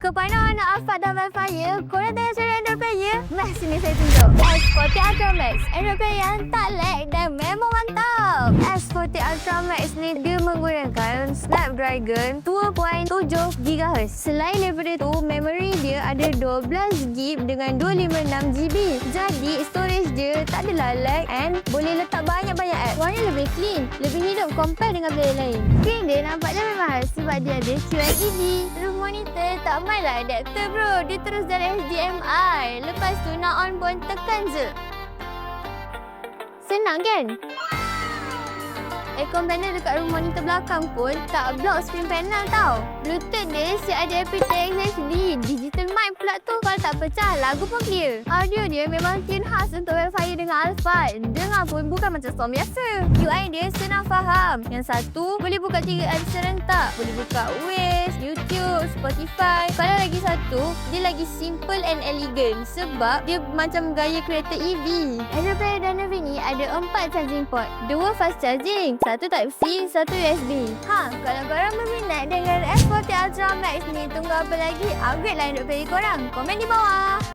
Kepada anak Alphard dan Velfire, korang tengah cari Android player? Nah, sini saya tunjuk. S40 Ultra Max, Android player yang tak lag dan memang mantap. S40 Ultra Max ni dia menggunakan Snapdragon 2.7 GHz. Selain daripada tu, memori dia ada 12GB dengan 256GB. Jadi, storage dia tak adalah lag and boleh letak banyak-banyak app. Warna lebih clean, lebih hidup compare dengan player lain. Screen dia nampak lebih mahal sebab dia ada QLED. Terus monitor tak mainlah adapter bro, dia terus dari HDMI. Lepas tu nak on pun tekan je. Senang kan? Aircon panel dekat room monitor belakang pun tak block screen panel tau. Bluetooth dia siap ada aptX HD. Digital mic pula tu kalau tak pecah lagu pun clear. Audio dia memang tune khas untuk Velfire dengan Alphard. Dengar pun bukan macam Storm biasa. UI dia senang faham. Yang satu boleh buka 3 app serentak. Boleh buka Waze, YouTube, Spotify. Kalau lagi satu, dia lagi simple and elegant sebab dia macam gaya kereta EV. Android Player dan Nerve ni ada 4 charging port. 2 fast charging, satu Type-C, satu USB. Kalau korang berminat dengan S40 Ultra Max ni, tunggu apa lagi? Upgrade lah Android Player korang. Komen di bawah.